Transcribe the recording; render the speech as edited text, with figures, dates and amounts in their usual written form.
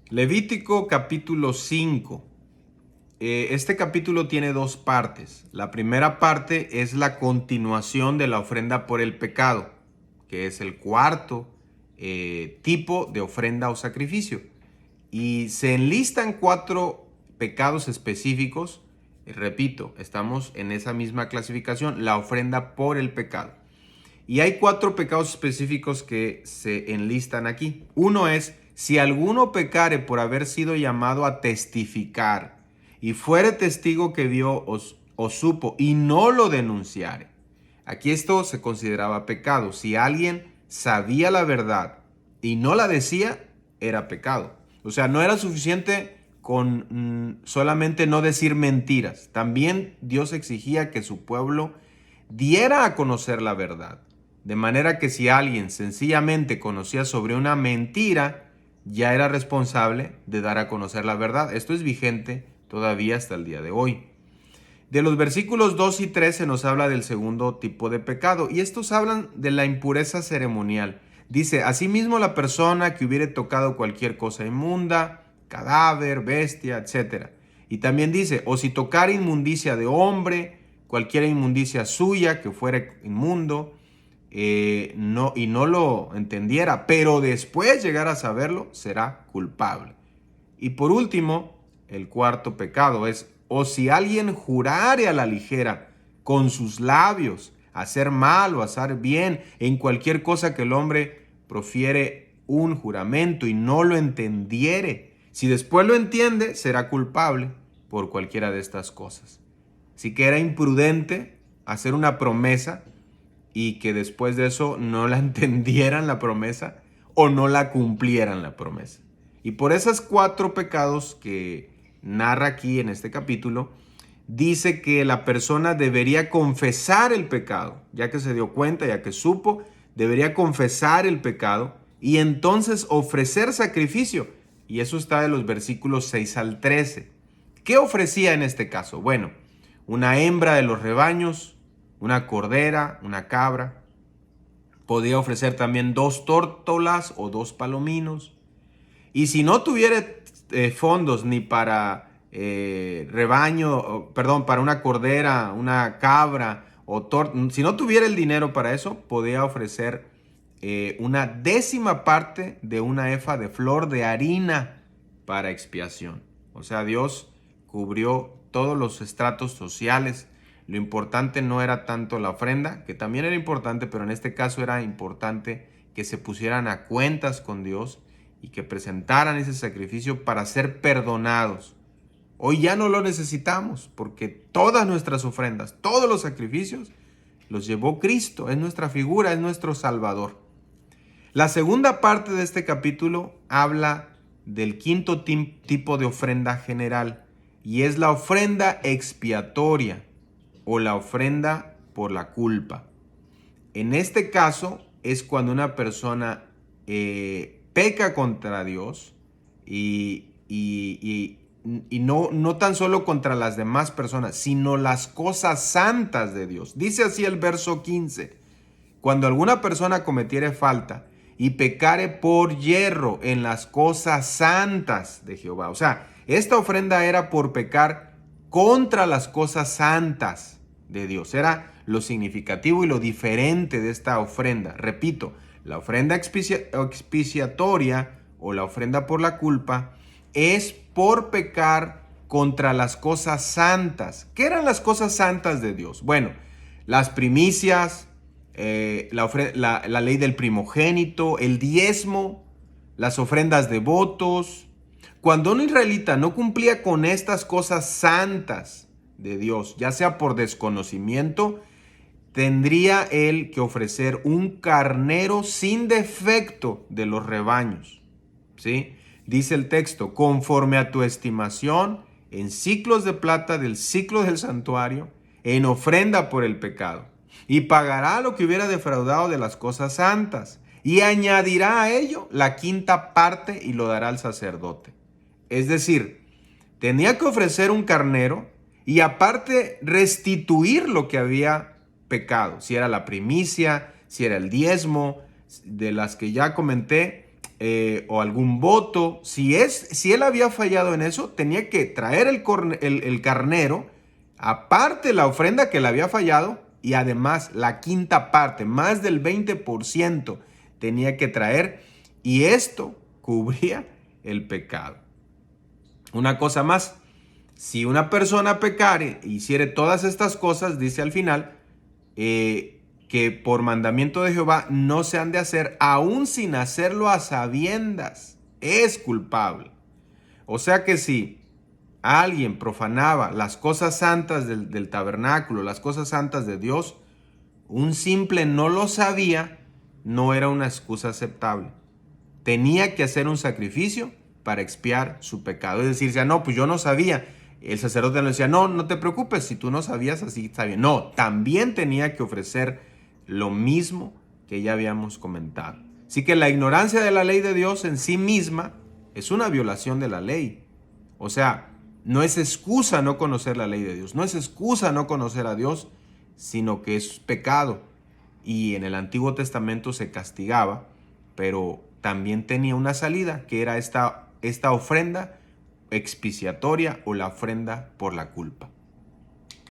Levítico capítulo 5. Este capítulo tiene dos partes. La primera parte es la continuación de la ofrenda por el pecado, que es el cuarto tipo de ofrenda o sacrificio. Y se enlistan 4 pecados específicos. Repito, estamos en esa misma clasificación, la ofrenda por el pecado. Y hay 4 pecados específicos que se enlistan aquí. Uno es: si alguno pecare por haber sido llamado a testificar y fuere testigo que vio o supo y no lo denunciare. Aquí esto se consideraba pecado. Si alguien sabía la verdad y no la decía, era pecado. O sea, no era suficiente con solamente no decir mentiras. También Dios exigía que su pueblo diera a conocer la verdad. De manera que si alguien sencillamente conocía sobre una mentira, ya era responsable de dar a conocer la verdad. Esto es vigente todavía hasta el día de hoy. De los versículos 2 y 3 se nos habla del segundo tipo de pecado, y estos hablan de la impureza ceremonial. Dice: asimismo, la persona que hubiere tocado cualquier cosa inmunda, cadáver, bestia, etc. Y también dice: o si tocar inmundicia de hombre, cualquier inmundicia suya que fuera inmundo, y no lo entendiera, pero después llegara a saberlo, será culpable. Y por último, el cuarto pecado es: o si alguien jurare a la ligera con sus labios hacer mal o hacer bien en cualquier cosa que el hombre profiere un juramento y no lo entendiere, si después lo entiende, será culpable por cualquiera de estas cosas. Así que era imprudente hacer una promesa y que después de eso no la entendieran la promesa o no la cumplieran la promesa. Y por esos 4 pecados que narra aquí en este capítulo, dice que la persona debería confesar el pecado, ya que se dio cuenta, ya que supo, debería confesar el pecado y entonces ofrecer sacrificio. Y eso está de los versículos 6 al 13. ¿Qué ofrecía en este caso? Bueno, una hembra de los rebaños, una cordera, una cabra. Podía ofrecer también 2 tórtolas o 2 palominos. Y si no tuviera fondos ni para para una cordera, una cabra, si no tuviera el dinero para eso, podía ofrecer una 10ª parte de una efa de flor de harina para expiación. O sea, Dios cubrió todos los estratos sociales. Lo importante no era tanto la ofrenda, que también era importante, pero en este caso era importante que se pusieran a cuentas con Dios y que presentaran ese sacrificio para ser perdonados. Hoy ya no lo necesitamos, porque todas nuestras ofrendas, todos los sacrificios, los llevó Cristo. Es nuestra figura, es nuestro Salvador. La segunda parte de este capítulo habla del quinto tipo de ofrenda general, y es la ofrenda expiatoria o la ofrenda por la culpa. En este caso es cuando una persona peca contra Dios y no tan solo contra las demás personas, sino las cosas santas de Dios. Dice así el verso 15: cuando alguna persona cometiere falta y pecare por yerro en las cosas santas de Jehová. O sea, esta ofrenda era por pecar contra las cosas santas de Dios. Era lo significativo y lo diferente de esta ofrenda. Repito, la ofrenda expiatoria o la ofrenda por la culpa es por pecar contra las cosas santas. ¿Qué eran las cosas santas de Dios? Bueno, las primicias, la ley del primogénito, el diezmo, las ofrendas de votos. Cuando un israelita no cumplía con estas cosas santas de Dios, ya sea por desconocimiento, tendría él que ofrecer un carnero sin defecto de los rebaños. ¿Sí? Dice el texto: conforme a tu estimación, en ciclos de plata del ciclo del santuario, en ofrenda por el pecado. Y pagará lo que hubiera defraudado de las cosas santas, y añadirá a ello la 5ª parte y lo dará al sacerdote. Es decir, tenía que ofrecer un carnero y aparte restituir lo que había pecado. Si era la primicia, si era el diezmo, de las que ya comenté, o algún voto. Si él había fallado en eso, tenía que traer el carnero, aparte la ofrenda que le había fallado, y además la quinta parte, más del 20% tenía que traer, y esto cubría el pecado. Una cosa más, si una persona pecare e hiciere todas estas cosas, dice al final, que por mandamiento de Jehová no se han de hacer, aún sin hacerlo a sabiendas, es culpable. O sea que si alguien profanaba las cosas santas del tabernáculo, las cosas santas de Dios, un simple no lo sabía, no era una excusa aceptable. Tenía que hacer un sacrificio para expiar su pecado. Es decir, ya no, pues yo no sabía. El sacerdote le decía, no, no te preocupes, si tú no sabías, así está bien. No, también tenía que ofrecer lo mismo que ya habíamos comentado. Así que la ignorancia de la ley de Dios en sí misma es una violación de la ley. O sea, no es excusa no conocer la ley de Dios, no es excusa no conocer a Dios, sino que es pecado. Y en el Antiguo Testamento se castigaba, pero también tenía una salida, que era esta ofrenda expiatoria o la ofrenda por la culpa.